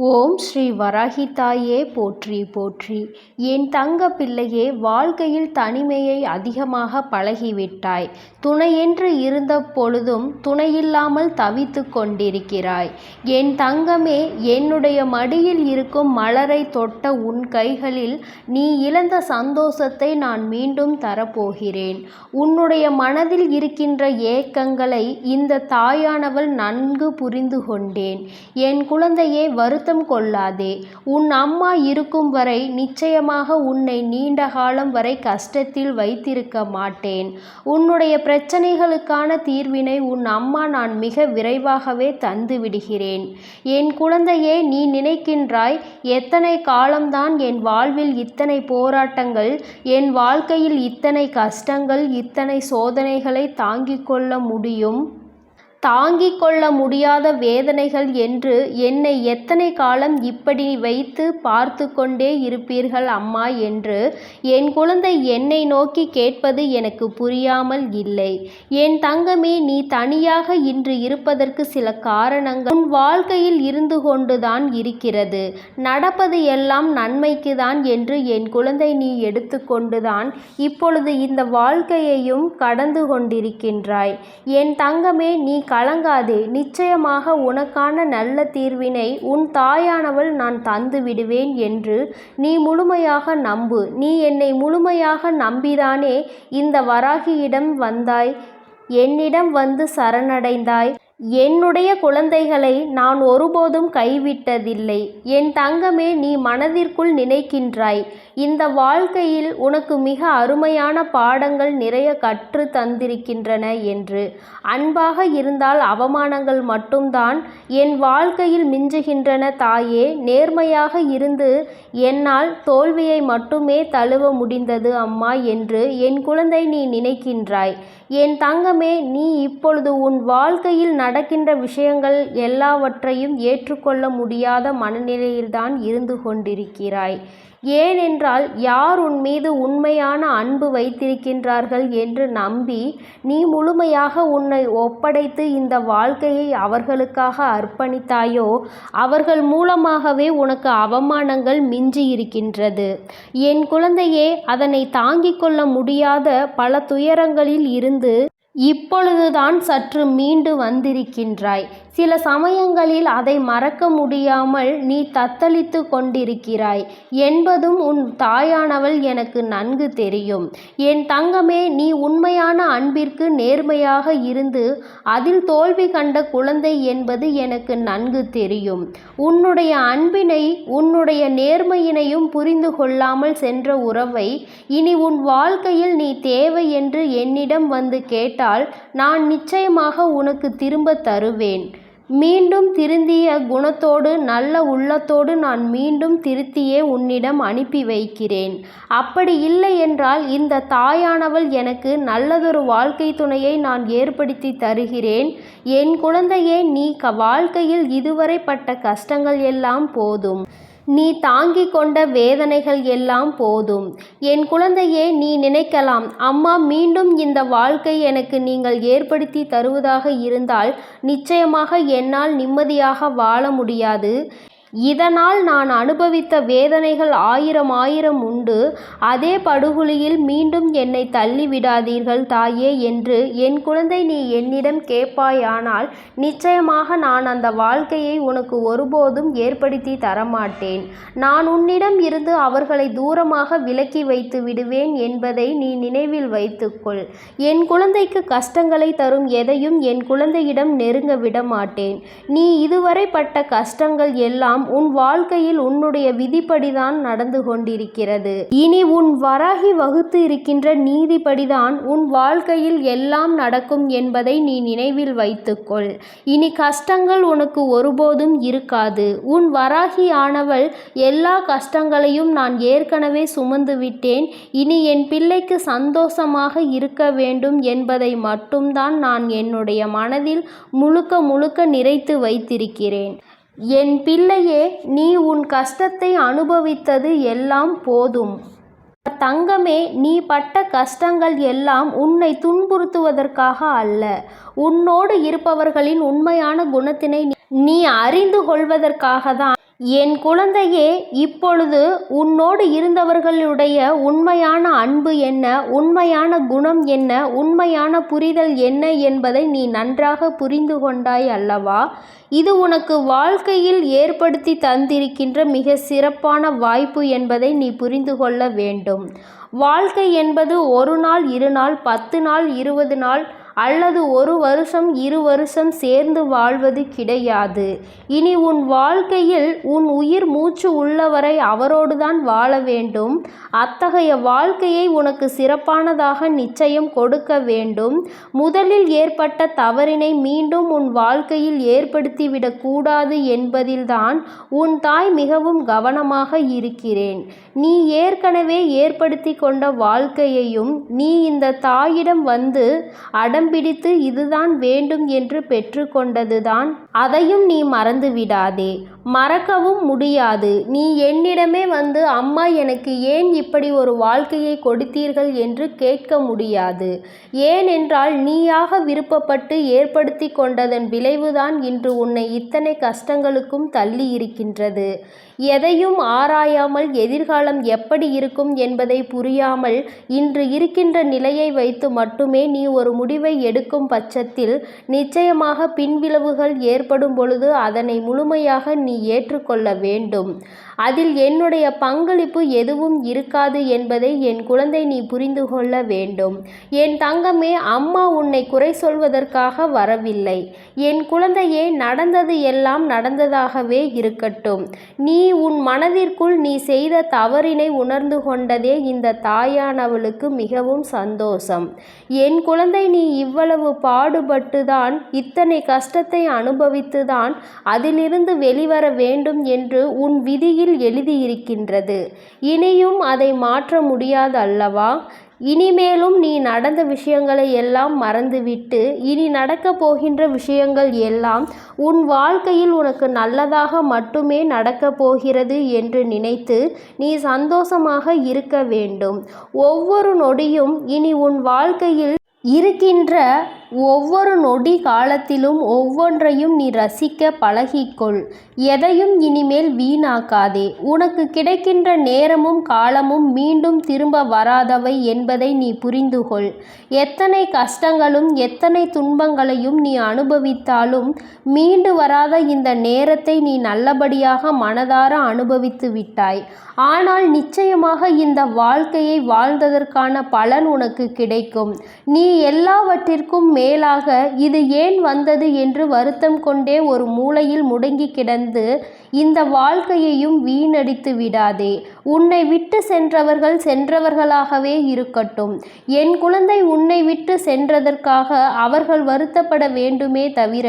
ஓம் ஸ்ரீ வராகி தாயே போற்றி போற்றி. என் தங்க பிள்ளையே, வாழ்க்கையில் தனிமையை அதிகமாக பழகிவிட்டாய். துணையென்று இருந்த பொழுதும் துணையில்லாமல் தவித்து கொண்டிருக்கிறாய். என் தங்கமே, என்னுடைய மடியில் இருக்கும் மலரை தொட்ட உன் கைகளில் நீ இழந்த சந்தோஷத்தை நான் மீண்டும் தரப்போகிறேன். உன்னுடைய மனதில் இருக்கின்ற ஏக்கங்களை இந்த தாயானவள் நன்கு புரிந்து கொண்டேன். என் குழந்தையே, வருத்தம் கொள்ளாதே. உன் அம்மா இருக்கும் வரை நிச்சயமாக உன்னை நீண்ட காலம் வரை கஷ்டத்தில் வைத்திருக்க மாட்டேன். உன்னுடைய பிரச்சனைகளுக்கான தீர்வினை உன் அம்மா நான் மிக விரைவாகவே தந்து விடுகிறேன். என் குழந்தையே, நீ நினைக்கின்றாய், எத்தனை காலம்தான் என் வாழ்வில் இத்தனை போராட்டங்கள், என் வாழ்க்கையில் இத்தனை கஷ்டங்கள், இத்தனை சோதனைகளை தாங்கிக் கொள்ள முடியும், தாங்கிக் கொள்ள முடியாத வேதனைகள் என்று என்னை எத்தனை காலம் இப்படி வைத்து பார்த்து கொண்டே இருப்பீர்கள் அம்மா என்று என் குழந்தை என்னை நோக்கி கேட்பது எனக்கு புரியாமல் இல்லை. என் தங்கமே, நீ தனியாக இன்று இருப்பதற்கு சில காரணங்கள் உன் வாழ்க்கையில் இருந்து கொண்டுதான் இருக்கிறது. நடப்பது எல்லாம் நன்மைக்கு தான் என்று என் குழந்தை நீ எடுத்துக்கொண்டுதான் இப்பொழுது இந்த வாழ்க்கையையும் கடந்து கொண்டிருக்கின்றாய். என் தங்கமே, நீ கலங்காதே. நிச்சயமாக உனக்கான நல்ல தீர்வினை உன் தாயானவள் நான் தந்து விடுவேன் என்று நீ முழுமையாக நம்பு. நீ என்னை முழுமையாக நம்பிதானே இந்த வராகியிடம் வந்தாய், என்னிடம் வந்து சரணடைந்தாய். என்னுடைய குழந்தைகளை நான் ஒருபோதும் கைவிட்டதில்லை. என் தங்கமே, நீ மனதிற்குள் நினைக்கின்றாய், இந்த வாழ்க்கையில் உனக்கு மிக அருமையான பாடங்கள் நிறைய கற்று தந்திருக்கின்றன என்று. அன்பாக இருந்தால் அவமானங்கள் மட்டும்தான் என் வாழ்க்கையில் மிஞ்சுகின்றன தாயே. நேர்மையாக இருந்து என்னால் தோல்வியை மட்டுமே தழுவ முடிந்தது அம்மா என்று என் குழந்தை நீ நினைக்கின்றாய். என் தங்கமே, நீ இப்பொழுது உன் வாழ்க்கையில் நடக்கின்ற விஷயங்கள் எல்லாவற்றையும் ஏற்றுக்கொள்ள முடியாத மனநிலையில்தான் இருந்து கொண்டிருக்கிறாய். ஏனென்றால் யார் உன் மீது உண்மையான அன்பு வைத்திருக்கின்றார்கள் என்று நம்பி நீ முழுமையாக உன்னை ஒப்படைத்து இந்த வாழ்க்கையை அவர்களுக்காக அர்ப்பணித்தாயோ, அவர்கள் மூலமாகவே உனக்கு அவமானங்கள் மிஞ்சி இருக்கின்றது. என் குழந்தையே, அதனை தாங்கிக் கொள்ள முடியாத பல துயரங்களில் இருந்து இப்பொழுதுதான் சற்று மீண்டு வந்திருக்கின்றாய். சில சமயங்களில் அதை மறக்க முடியாமல் நீ தத்தளித்து கொண்டிருக்கிறாய் என்பதும் உன் தாயானவள் எனக்கு நன்கு தெரியும். என் தங்கமே, நீ உண்மையான அன்பிற்கு நேர்மையாக இருந்து அதில் தோல்வி கண்ட குழந்தை என்பது எனக்கு நன்கு தெரியும். உன்னுடைய அன்பினை, உன்னுடைய நேர்மையினையும் புரிந்து கொள்ளாமல் சென்ற உறவை இனி உன் வாழ்க்கையில் நீ தேவை என்று என்னிடம் வந்து கேட்டால் நான் நிச்சயமாக உனக்கு திரும்ப தருவேன். மீண்டும் திருந்திய குணத்தோடு நல்ல உள்ளத்தோடு நான் மீண்டும் திருத்தியே உன்னிடம் அனுப்பி வைக்கிறேன். அப்படி இல்லை என்றால் இந்த தாயானவள் எனக்கு நல்லதொரு வாழ்க்கை துணையை நான் ஏற்படுத்தி தருகிறேன். என் குழந்தையே, நீ வாழ்க்கையில் இதுவரை பட்ட கஷ்டங்கள் எல்லாம் போதும். நீ தாங்கிக் கொண்ட வேதனைகள் எல்லாம் போதும். என் குழந்தையே, நீ நினைக்கலாம், அம்மா மீண்டும் இந்த வாழ்க்கை எனக்கு நீங்கள் ஏற்படுத்தி தருவதாக இருந்தால் நிச்சயமாக என்னால் நிம்மதியாக வாழ முடியாது. இதனால் நான் அனுபவித்த வேதனைகள் ஆயிரம் உண்டு. அதே படுகொலியில் மீண்டும் என்னை தள்ளிவிடாதீர்கள் தாயே என்று என் குழந்தை நீ என்னிடம் கேட்பாயானால் நிச்சயமாக நான் அந்த வாழ்க்கையை உனக்கு ஒருபோதும் ஏற்படுத்தி தரமாட்டேன். நான் உன்னிடம் இருந்து அவர்களை தூரமாக விலக்கி வைத்து விடுவேன் என்பதை நீ நினைவில் வைத்துக்கொள். என் குழந்தைக்கு கஷ்டங்களை தரும் எதையும் என் குழந்தையிடம் நெருங்க விட மாட்டேன். நீ இதுவரை பட்ட கஷ்டங்கள் எல்லாம் உன் வாழ்க்கையில் உன்னுடைய விதிப்படிதான் நடந்து கொண்டிருக்கிறது. இனி உன் வராகி வகுத்து இருக்கின்ற நீதிப்படிதான் உன் வாழ்க்கையில் எல்லாம் நடக்கும் என்பதை நீ நினைவில் வைத்துக்கொள். இனி கஷ்டங்கள் உனக்கு ஒருபோதும் இருக்காது. உன் வராகி ஆனவள் எல்லா கஷ்டங்களையும் நான் ஏற்கனவே சுமந்து விட்டேன். இனி என் பிள்ளைக்கு சந்தோஷமாக இருக்க வேண்டும் என்பதை மட்டும்தான் நான் என்னுடைய மனதில் முழுக்க நிறைத்து வைத்திருக்கிறேன். என் பிள்ளையே, நீ உன் கஷ்டத்தை அனுபவித்தது எல்லாம் போதும். தங்கமே, நீ பட்ட கஷ்டங்கள் எல்லாம் உன்னை துன்புறுத்துவதற்காக அல்ல, உன்னோடு இருப்பவர்களின் உண்மையான குணத்தினை நீ அறிந்து கொள்வதற்காக தான் என் குழந்தையே, இப்பொழுது உன்னோடு இருந்தவர்களுடைய உண்மையான அன்பு என்ன, உண்மையான குணம் என்ன, உண்மையான புரிதல் என்ன என்பதை நீ நன்றாக புரிந்து கொண்டாய் அல்லவா? இது உனக்கு வாழ்க்கையில் ஏற்படுத்தி தந்திருக்கின்ற மிக சிறப்பான வாய்ப்பு என்பதை நீ புரிந்து கொள்ள வேண்டும். வாழ்க்கை என்பது 1 நாள் 2 நாள் 10 நாள் 20 நாள் அல்லது 1 வருஷம் 2 வருஷம் சேர்ந்து வாழ்வது கிடையாது. இனி உன் வாழ்க்கையில் உன் உயிர் மூச்சு உள்ளவரை அவரோடுதான் வாழ வேண்டும். அத்தகைய வாழ்க்கையை உனக்கு சிறப்பானதாக நிச்சயம் கொடுக்க வேண்டும். முதலில் ஏற்பட்ட தவறினை மீண்டும் உன் வாழ்க்கையில் ஏற்படுத்திவிடக் கூடாது என்பதில்தான் உன் தாய் மிகவும் கவனமாக இருக்கிறேன். நீ ஏற்கனவே ஏற்படுத்தி கொண்ட வாழ்க்கையையும் நீ இந்த தாயிடம் வந்து அடம்பிடித்து இதுதான் வேண்டும் என்று பெற்றுக்கொண்டதுதான். அதையும் நீ மறந்து விடாதே. மறக்கவும் முடியாது. நீ என்னிடமே வந்து அம்மா எனக்கு ஏன் இப்படி ஒரு வாழ்க்கையை கொடுத்தீர்கள் என்று கேட்க முடியாது. ஏனென்றால் நீயாக விருப்பப்பட்டு ஏற்படுத்தி கொண்டதன் விளைவுதான் இன்று உன்னை இத்தனை கஷ்டங்களுக்கும் தள்ளி இருக்கின்றது. எதையும் ஆராயாமல் எதிர்காலம் எப்படி இருக்கும் என்பதை புரியாமல் இன்று இருக்கின்ற நிலையை வைத்து மட்டுமே நீ ஒரு முடிவை எடுக்கும் பட்சத்தில் நிச்சயமாக பின்விளைவுகள் ஏற்படும் பொழுது அதனை முழுமையாக நீ ஏற்றுக்கொள்ள வேண்டும். அதில் என்னுடைய பங்களிப்பு எதுவும் இருக்காது என்பதை என் குழந்தை நீ புரிந்து கொள்ள வேண்டும். என் தங்கமே, அம்மா உன்னை குறை சொல்வதற்காக வரவில்லை. என் குழந்தையே, நடந்தது எல்லாம் நடந்ததாகவே இருக்கட்டும். நீ உன் மனதிற்குள் நீ செய்த தவறினை உணர்ந்து கொண்டதே இந்த தாயானவளுக்கு மிகவும் சந்தோஷம். என் குழந்தை, நீ இவ்வளவு பாடுபட்டுதான் இத்தனை கஷ்டத்தை அனுபவித்துதான் அதிலிருந்து வெளிவர வேண்டும் என்று உன் விதியில் எழுதியிருக்கின்றது. இனியும் அதை மாற்ற முடியாது அல்லவா? இனிமேலும் நீ நடந்த விஷயங்களை எல்லாம் மறந்துவிட்டு இனி நடக்கப் போகின்ற விஷயங்கள் எல்லாம் உன் வாழ்க்கையில் உனக்கு நல்லதாக மட்டுமே நடக்கப் போகிறது என்று நினைத்து நீ சந்தோஷமாக இருக்க வேண்டும். ஒவ்வொரு நொடியும் இனி உன் வாழ்க்கையில் இருக்கின்ற ஒவ்வொரு நொடி காலத்திலும் ஒவ்வொன்றையும் நீ ரசிக்க பழகிக்கொள். எதையும் இனிமேல் வீணாக்காதே. உனக்கு கிடைக்கின்ற நேரமும் காலமும் மீண்டும் திரும்ப வராதவை என்பதை நீ புரிந்துகொள். எத்தனை கஷ்டங்களும் எத்தனை துன்பங்களையும் நீ அனுபவித்தாலும் மீண்டு வராத இந்த நேரத்தை நீ நல்லபடியாக மனதார அனுபவித்து விட்டாய். ஆனால் நிச்சயமாக இந்த வாழ்க்கையை வாழ்ந்ததற்கான பலன் உனக்கு கிடைக்கும். நீ எல்லாவற்றிற்கும் மேலாக இது ஏன் வந்தது என்று வருத்தம் கொண்டே ஒரு மூலையில் முடங்கி கிடந்து இந்த வாழ்க்கையையும் வீணடித்து விடாதே. உன்னை விட்டு சென்றவர்கள் சென்றவர்களாகவே இருக்கட்டும். என் குழந்தை, உன்னை விட்டு சென்றதற்காக அவர்கள் வருத்தப்பட வேண்டுமே தவிர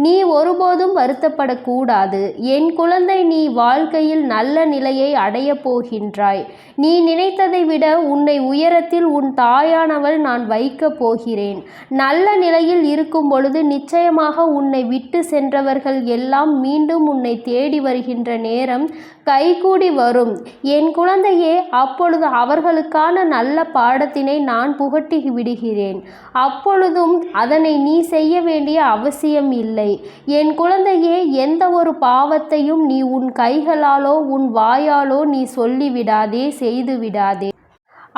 நீ ஒருபோதும் வருத்தப்படக்கூடாது. என் குழந்தை, நீ வாழ்க்கையில் நல்ல நிலையை அடைய போகின்றாய். நீ நினைத்ததை விட உன்னை உயரத்தில் உன் தாயானவள் நான் வைக்கப் போகிறேன். நல்ல நிலையில் இருக்கும் பொழுது நிச்சயமாக உன்னை விட்டு சென்றவர்கள் எல்லாம் மீண்டும் உன்னை தேடி வருகின்ற நேரம் கைகூடி வரும். என் குழந்தையே, அப்பொழுது அவர்களுக்கான நல்ல பாடத்தினை நான் புகட்டி விடுகிறேன். அப்பொழுதும் அதனை நீ செய்ய வேண்டிய அவசியம் இல்லை. என் குழந்தையே, எந்த ஒரு பாவத்தையும் நீ உன் கைகளாலோ உன் வாயாலோ நீ சொல்லிவிடாதே, செய்து விடாதே.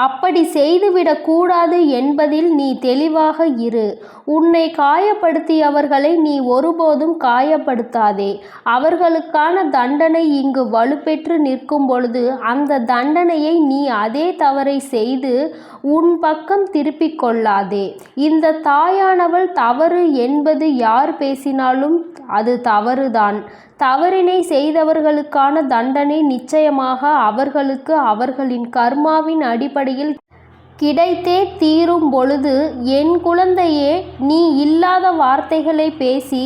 அப்படி செய்துவிடக்கூடாது என்பதில் நீ தெளிவாக இரு. உன்னை காயப்படுத்தியவர்களை நீ ஒருபோதும் காயப்படுத்தாதே. அவர்களுக்கான தண்டனை இங்கு வலுப்பெற்று நிற்கும் பொழுது அந்த தண்டனையை நீ அதே தவறை செய்து உன் பக்கம் திருப்பிக் கொள்ளாதே. இந்த தாயானவள் தவறு என்பது யார் பேசினாலும் அது தவறுதான். தவறினை செய்தவர்களுக்கான தண்டனை நிச்சயமாக அவர்களுக்கு அவர்களின் கர்மாவின் அடிப்படையில் கிடைத்தே தீரும் பொழுது என் குழந்தையே, நீ இல்லாத வார்த்தைகளை பேசி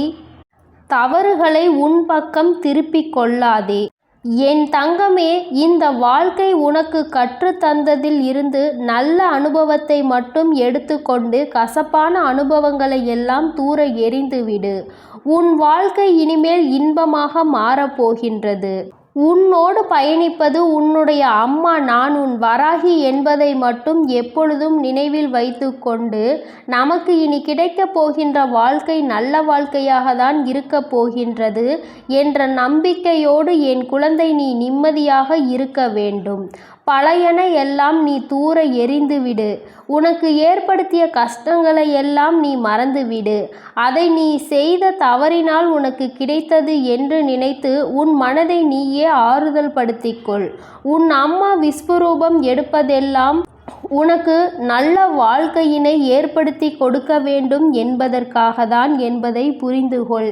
தவறுகளை உன் பக்கம் திருப்பிக் கொள்ளாதே. என் தங்கமே, இந்த வாழ்க்கை உனக்கு கற்றுத்தந்ததில் இருந்து நல்ல அனுபவத்தை மட்டும் எடுத்துக்கொண்டு கசப்பான அனுபவங்களை எல்லாம் தூர எறிந்துவிடு. உன் வாழ்க்கை இனிமேல் இன்பமாக மாறப்போகின்றது. உன்னோடு பயணிப்பது உன்னுடைய அம்மா நான் உன் வராகி என்பதை மட்டும் எப்பொழுதும் நினைவில் வைத்துக்கொண்டு நமக்கு இனி கிடைக்கப் போகின்ற வாழ்க்கை நல்ல வாழ்க்கையாக தான் இருக்கப் போகின்றது என்ற நம்பிக்கையோடு என் குழந்தை நீ நிம்மதியாக இருக்க வேண்டும். பழையன எல்லாம் நீ தூர எறிந்துவிடு. உனக்கு ஏற்படுத்திய கஷ்டங்களை எல்லாம் நீ மறந்துவிடு. அதை நீ செய்த தவறினால் உனக்கு கிடைத்தது என்று நினைத்து உன் மனதை நீயே ஆறுதல் படுத்திக்கொள். உன் அம்மா விஸ்வரூபம் எடுப்பதெல்லாம் உனக்கு நல்ல வாழ்க்கையினை ஏற்படுத்தி கொடுக்க வேண்டும் என்பதற்காக தான் என்பதை புரிந்துகொள்.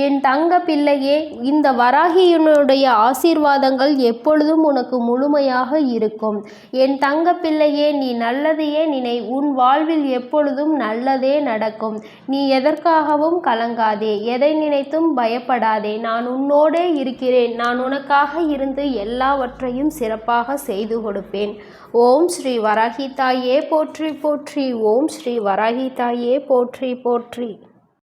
என் தங்க பிள்ளையே, இந்த வராகியினுடைய ஆசீர்வாதங்கள் எப்பொழுதும் உனக்கு முழுமையாக இருக்கும். என் தங்க பிள்ளையே, நீ நல்லதையே நினை. உன் வாழ்வில் எப்பொழுதும் நல்லதே நடக்கும். நீ எதற்காகவும் கலங்காதே, எதை நினைத்தும் பயப்படாதே. நான் உன்னோடே இருக்கிறேன். நான் உனக்காக இருந்து எல்லாவற்றையும் சிறப்பாக செய்து கொடுப்பேன். ஓம் ஸ்ரீ வராகி தாயே போற்றி போற்றி. ஓம் ஸ்ரீ வராகி தாயே போற்றி போற்றி.